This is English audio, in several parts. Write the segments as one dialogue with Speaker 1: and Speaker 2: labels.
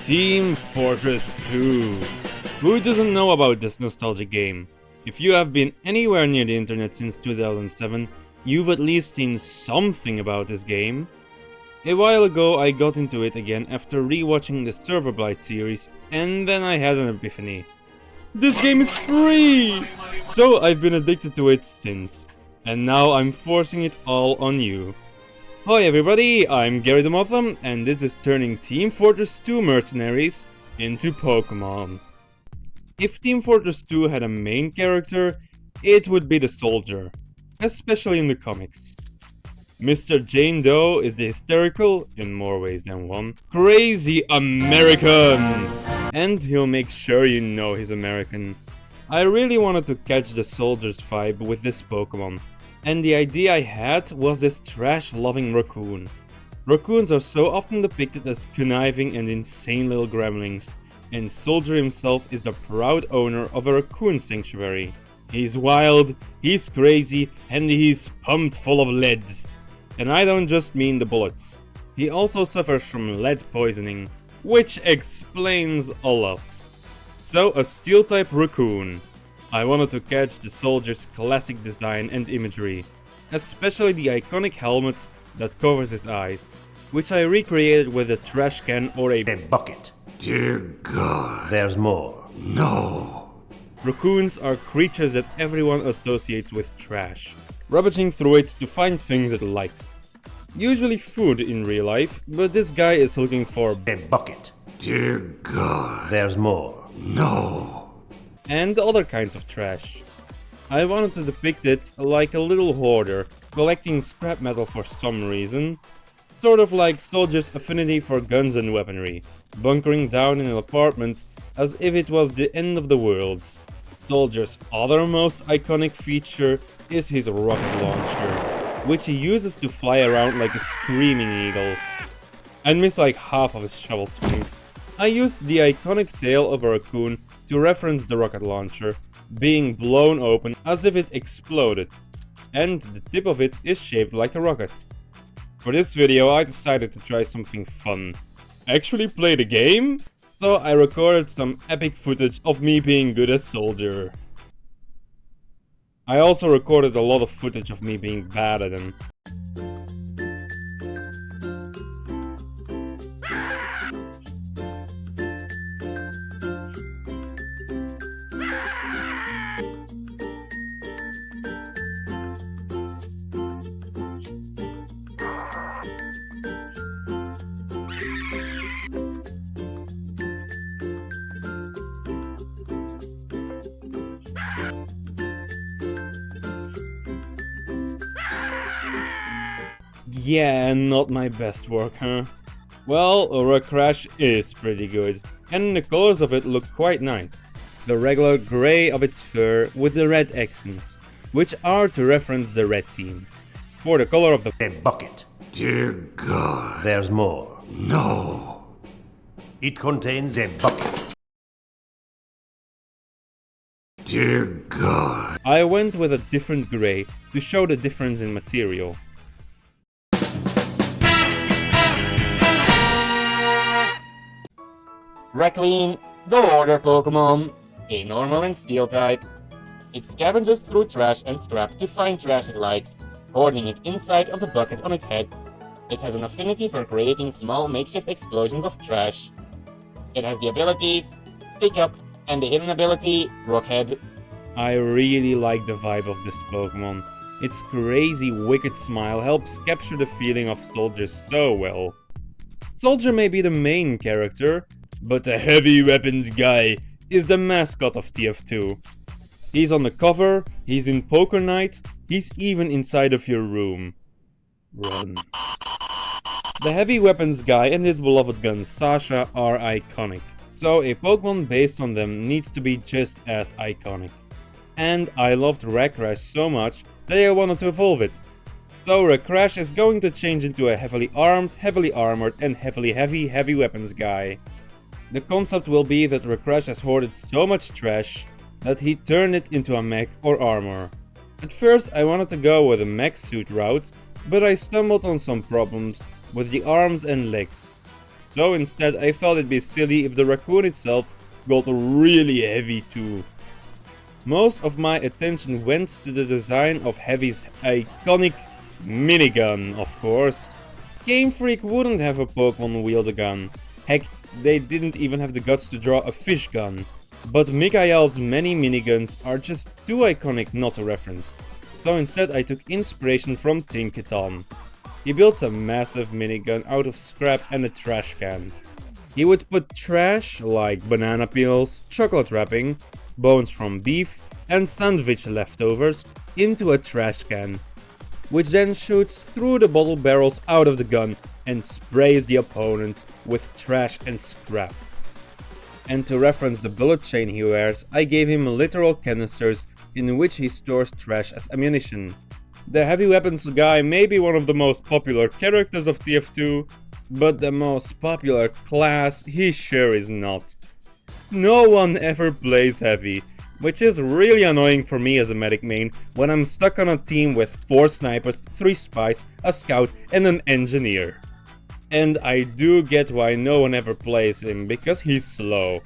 Speaker 1: Team Fortress 2. Who doesn't know about this nostalgic game? If you have been anywhere near the internet since 2007, you've at least seen something about this game. A while ago I got into it again after rewatching the Server Blight series, and then I had an epiphany. This game is free! So I've been addicted to it since, and now I'm forcing it all on you. Hi everybody, I'm Gary the Motham, and this is turning Team Fortress 2 Mercenaries into Pokemon. If Team Fortress 2 had a main character, it would be the soldier, especially in the comics. Mr. Jane Doe is the hysterical, in more ways than one, crazy American! And he'll make sure you know he's American. I really wanted to catch the soldier's vibe with this Pokemon. And the idea I had was this trash-loving raccoon. Raccoons are so often depicted as conniving and insane little gremlins, and Soldier himself is the proud owner of a raccoon sanctuary. He's wild, he's crazy, and he's pumped full of lead. And I don't just mean the bullets. He also suffers from lead poisoning, which explains a lot. So, a steel-type raccoon. I wanted to catch the soldier's classic design and imagery, especially the iconic helmet that covers his eyes, which I recreated with a trash can or a
Speaker 2: bucket.
Speaker 3: Dear God.
Speaker 2: There's more.
Speaker 3: No.
Speaker 1: Raccoons are creatures that everyone associates with trash, rummaging through it to find things it likes. Usually food in real life, but this guy is looking for
Speaker 2: a bucket.
Speaker 3: Dear God.
Speaker 2: There's more.
Speaker 3: No.
Speaker 1: And other kinds of trash. I wanted to depict it like a little hoarder, collecting scrap metal for some reason, sort of like Soldier's affinity for guns and weaponry, bunkering down in an apartment as if it was the end of the world. Soldier's other most iconic feature is his rocket launcher, which he uses to fly around like a screaming eagle, and miss like half of his shovel swings. I used the iconic tail of a raccoon to reference the rocket launcher, being blown open as if it exploded, and the tip of it is shaped like a rocket. For this video I decided to try something fun. Actually play the game? So I recorded some epic footage of me being good as Soldier. I also recorded a lot of footage of me being bad at him. Yeah, not my best work, huh? Well, Racrash is pretty good, and the colors of it look quite nice. The regular grey of its fur with the red accents, which are to reference the red team. For the color of the
Speaker 2: bucket.
Speaker 3: Dear God.
Speaker 2: There's more.
Speaker 3: No.
Speaker 2: It contains a bucket.
Speaker 3: Dear God.
Speaker 1: I went with a different grey to show the difference in material.
Speaker 4: Reclean, the water Pokemon, a normal and steel type. It scavenges through trash and scrap to find trash it likes, hoarding it inside of the bucket on its head. It has an affinity for creating small makeshift explosions of trash. It has the abilities Pick Up and the hidden ability Rockhead.
Speaker 1: I really like the vibe of this Pokemon. Its crazy wicked smile helps capture the feeling of Soldier so well. Soldier may be the main character, but the heavy weapons guy is the mascot of TF2. He's on the cover, he's in Poker Night, he's even inside of your room. Run. The heavy weapons guy and his beloved gun Sasha are iconic, so a Pokemon based on them needs to be just as iconic. And I loved Racrash so much that I wanted to evolve it. So Racrash is going to change into a heavily armed, heavily armored and heavy weapons guy. The concept will be that Racrash has hoarded so much trash that he turned it into a mech or armor. At first I wanted to go with a mech suit route, but I stumbled on some problems with the arms and legs. So instead I thought it'd be silly if the raccoon itself got really heavy too. Most of my attention went to the design of Heavy's iconic minigun, of course. Game Freak wouldn't have a Pokemon wield a gun. Heck, they didn't even have the guts to draw a fish gun. But Mikael's many miniguns are just too iconic not to reference. So instead I took inspiration from Tinkaton. He built a massive minigun out of scrap and a trash can. He would put trash, like banana peels, chocolate wrapping, bones from beef, and sandwich leftovers into a trash can, which then shoots through the bottle barrels out of the gun and sprays the opponent with trash and scrap. And to reference the bullet chain he wears, I gave him literal canisters in which he stores trash as ammunition. The heavy weapons guy may be one of the most popular characters of TF2, but the most popular class he sure is not. No one ever plays heavy, which is really annoying for me as a medic main when I'm stuck on a team with 4 snipers, 3 spies, a scout and an engineer. And I do get why no one ever plays him, because he's slow.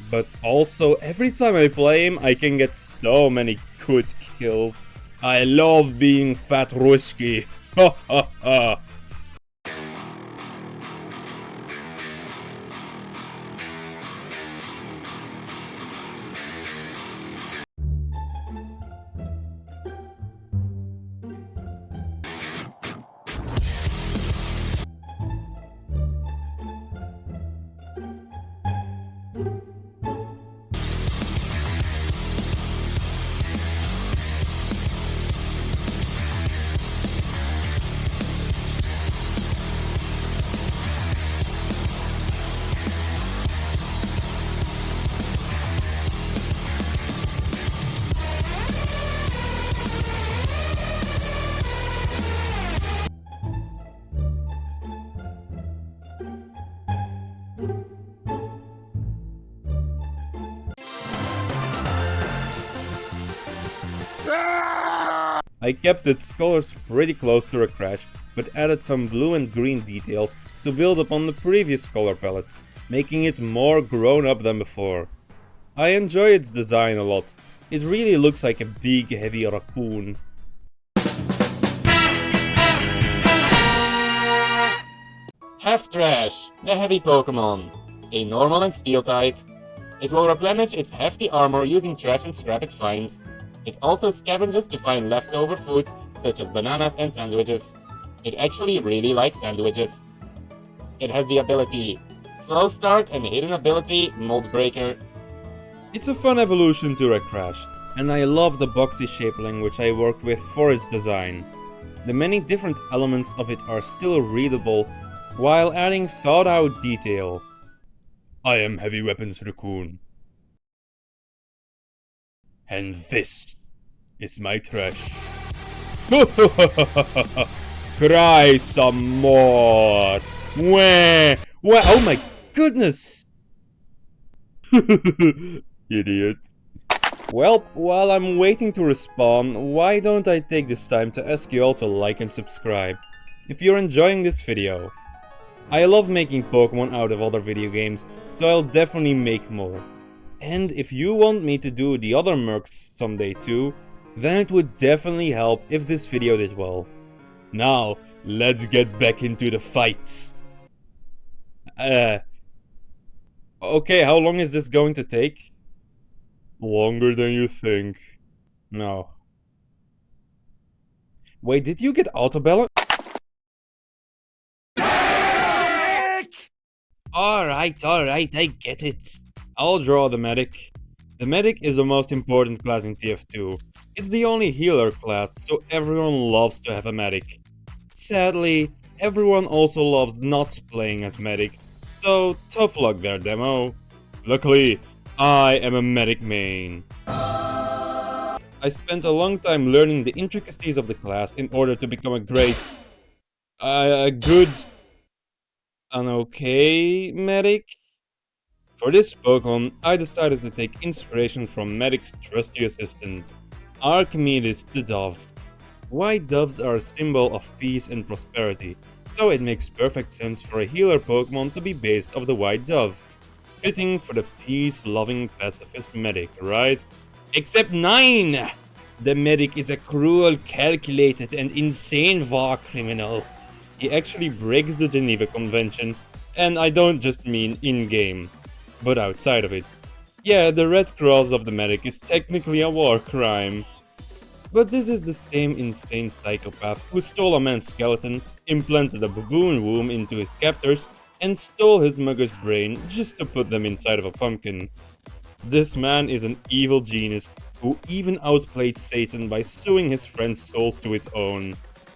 Speaker 1: But also, every time I play him, I can get so many good kills. I love being fat risky. Ha ha ha. I kept its colors pretty close to Racrash, but added some blue and green details to build upon the previous color palette, making it more grown up than before. I enjoy its design a lot. It really looks like a big heavy raccoon.
Speaker 4: Heftrash, the heavy Pokemon. A normal and steel type. It will replenish its hefty armor using trash and scrap it finds. It also scavenges to find leftover foods such as bananas and sandwiches. It actually really likes sandwiches. It has the ability Slow Start and hidden ability Mold Breaker.
Speaker 1: It's a fun evolution to Racrash, and I love the boxy shape language I worked with for its design. The many different elements of it are still readable, while adding thought out details. I am Heavy Weapons Raccoon. And this is my trash. Cry some more. Wah, wah. Oh my goodness. Idiot. Well, while I'm waiting to respawn, why don't I take this time to ask you all to like and subscribe, if you're enjoying this video. I love making Pokemon out of other video games, so I'll definitely make more. And if you want me to do the other mercs someday too, then it would definitely help if this video did well. Now, let's get back into the fights. Okay, how long is this going to take? Longer than you think. No. Wait, did you get auto balance? Alright, I get it. I'll draw the medic. The medic is the most important class in TF2. It's the only healer class, so everyone loves to have a medic. Sadly, everyone also loves not playing as medic, so tough luck there, demo. Luckily, I am a medic main. I spent a long time learning the intricacies of the class in order to become a great... an okay medic? For this Pokemon, I decided to take inspiration from Medic's trusty assistant, Archemedic the Dove. White doves are a symbol of peace and prosperity, so it makes perfect sense for a healer Pokemon to be based off the White Dove. Fitting for the peace-loving pacifist medic, right? Except 9! The medic is a cruel, calculated, and insane war criminal. He actually breaks the Geneva Convention, and I don't just mean in-game, but outside of it. Yeah, the Red Cross of the medic is technically a war crime. But this is the same insane psychopath who stole a man's skeleton, implanted a baboon womb into his captors, and stole his mugger's brain just to put them inside of a pumpkin. This man is an evil genius who even outplayed Satan by sewing his friends' souls to his own.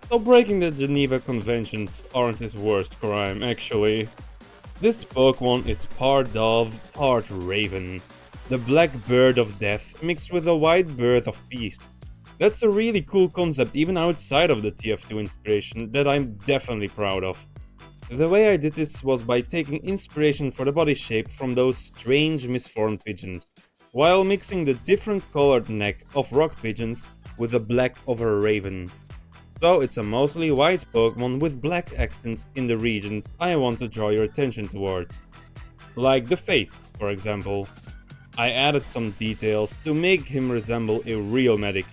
Speaker 1: So breaking the Geneva Conventions aren't his worst crime, actually. This Pokemon is part dove, part raven. The black bird of death mixed with a white bird of peace. That's a really cool concept even outside of the TF2 inspiration that I'm definitely proud of. The way I did this was by taking inspiration for the body shape from those strange misformed pigeons, while mixing the different colored neck of rock pigeons with the black of a raven. So it's a mostly white Pokemon with black accents in the regions I want to draw your attention towards. Like the face, for example. I added some details to make him resemble a real medic.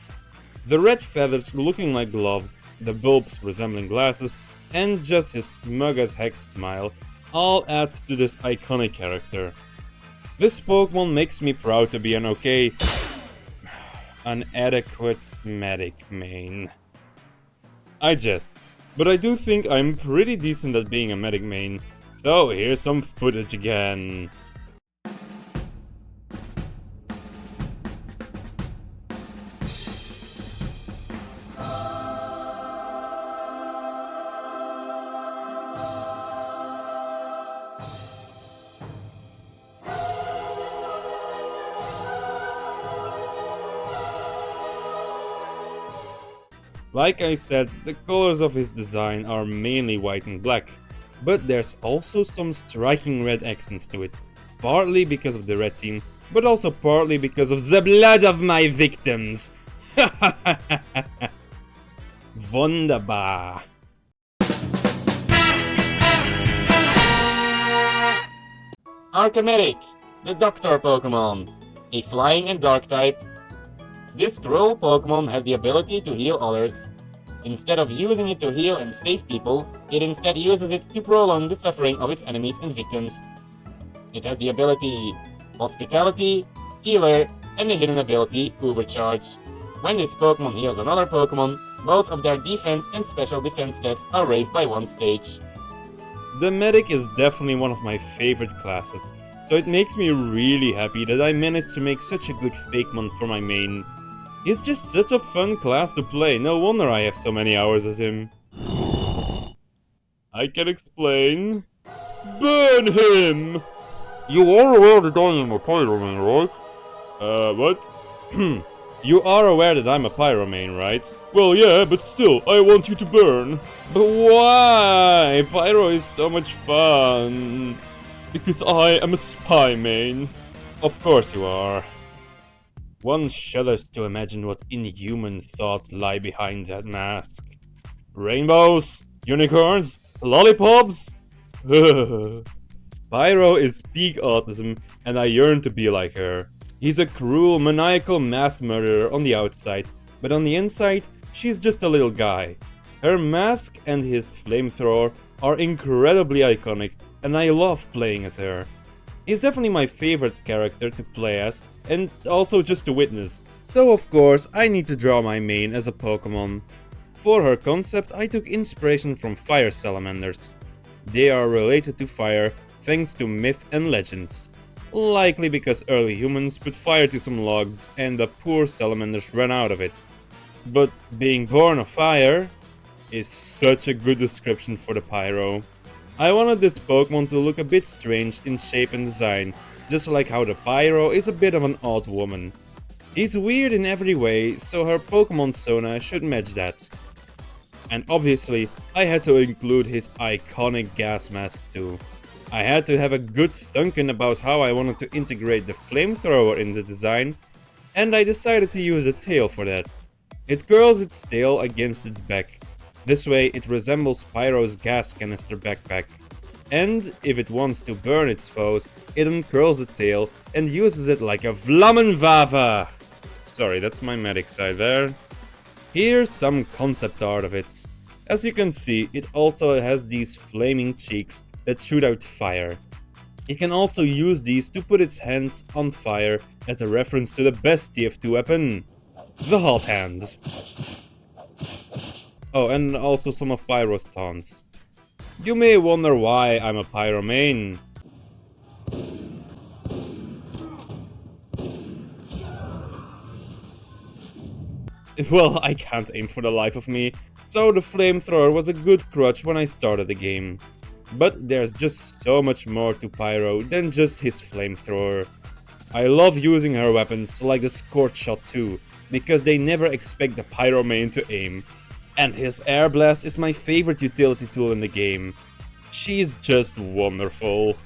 Speaker 1: The red feathers looking like gloves, the bulbs resembling glasses, and just his smug as heck smile all add to this iconic character. This Pokemon makes me proud to be an adequate medic main. I jest, but I do think I'm pretty decent at being a medic main, so here's some footage again. Like I said, the colors of his design are mainly white and black, but there's also some striking red accents to it, partly because of the red team, but also partly because of the blood of my victims. Wunderbar.
Speaker 4: Archemedic, the Doctor Pokemon, a flying and dark type. This cruel Pokemon has the ability to heal others. Instead of using it to heal and save people, it instead uses it to prolong the suffering of its enemies and victims. It has the ability Hospitality, Healer, and the hidden ability Ubercharge. When this Pokemon heals another Pokemon, both of their defense and special defense stats are raised by 1 stage.
Speaker 1: The medic is definitely one of my favorite classes, so it makes me really happy that I managed to make such a good Fakemon for my main. He's just such a fun class to play, no wonder I have so many hours as him. I can explain. Burn him! You are aware that I am a Pyromain, right? What? You are aware that I'm a Pyromain, right? Well, yeah, but still, I want you to burn. But why? Pyro is so much fun. Because I am a spy main. Of course you are. One shudders to imagine what inhuman thoughts lie behind that mask. Rainbows? Unicorns? Lollipops? Pyro is peak autism, and I yearn to be like her. He's a cruel, maniacal mass murderer on the outside, but on the inside, she's just a little guy. Her mask and his flamethrower are incredibly iconic, and I love playing as her. He's definitely my favorite character to play as, and also just to witness. So of course, I need to draw my main as a Pokemon. For her concept, I took inspiration from fire salamanders. They are related to fire thanks to myth and legends. Likely because early humans put fire to some logs and the poor salamanders ran out of it. But being born of fire is such a good description for the Pyro. I wanted this Pokemon to look a bit strange in shape and design, just like how the Pyro is a bit of an odd woman. He's weird in every way, so her Pokemon Sona should match that. And obviously, I had to include his iconic gas mask too. I had to have a good thinking about how I wanted to integrate the flamethrower in the design, and I decided to use the tail for that. It curls its tail against its back. This way it resembles Pyro's gas canister backpack. And if it wants to burn its foes, it uncurls the tail and uses it like a Vlammenwerfer! Sorry, that's my medic side there. Here's some concept art of it. As you can see, it also has these flaming cheeks that shoot out fire. It can also use these to put its hands on fire as a reference to the best TF2 weapon, the Hot Hand. Oh, and also some of Pyro's taunts. You may wonder why I'm a Pyro main. Well, I can't aim for the life of me, so the flamethrower was a good crutch when I started the game. But there's just so much more to Pyro than just his flamethrower. I love using her weapons like the Scorch Shot too, because they never expect the Pyro main to aim. And his Air Blast is my favorite utility tool in the game. She's just wonderful.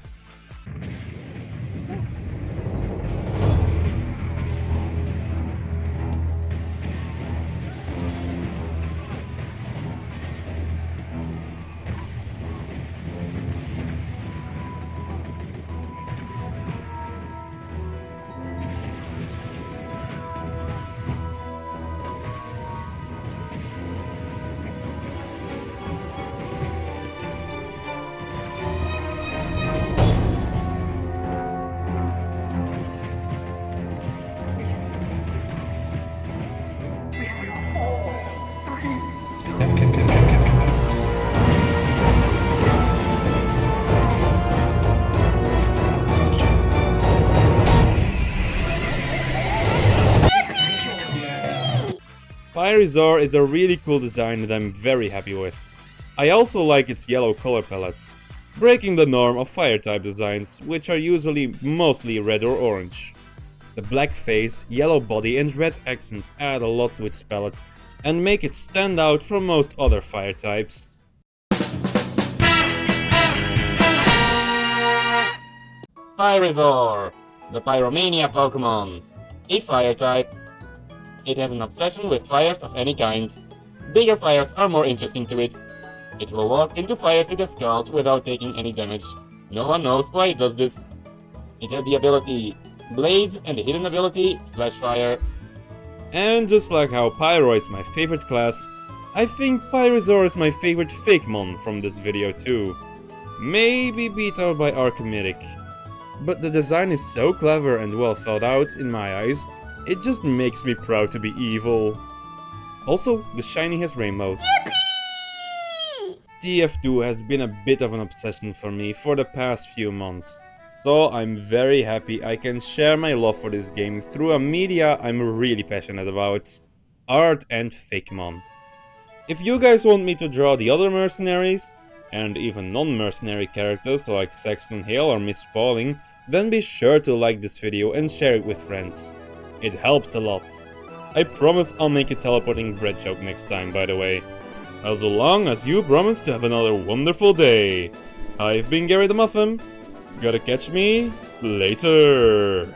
Speaker 1: Pyrizor is a really cool design that I'm very happy with. I also like its yellow color palette, breaking the norm of fire-type designs, which are usually mostly red or orange. The black face, yellow body and red accents add a lot to its palette and make it stand out from most other fire types.
Speaker 4: Pyrizor, the Pyromania Pokemon. A fire type. It has an obsession with fires of any kind. Bigger fires are more interesting to it. It will walk into fires it has caused without taking any damage. No one knows why it does this. It has the ability Blaze and the hidden ability Flash Fire.
Speaker 1: And just like how Pyro is my favorite class, I think Pyrizor is my favorite Fakemon from this video too. Maybe beat out by Archemedic. But the design is so clever and well thought out in my eyes, it just makes me proud to be evil. Also, the shiny has rainbows. Yippee! TF2 has been a bit of an obsession for me for the past few months, so I'm very happy I can share my love for this game through a media I'm really passionate about, art and Fakemon. If you guys want me to draw the other mercenaries, and even non-mercenary characters like Saxton Hale or Miss Pauling, then be sure to like this video and share it with friends. It helps a lot. I promise I'll make a teleporting bread joke next time, by the way. As long as you promise to have another wonderful day. I've been Gary the Muffin. Gotta catch me later.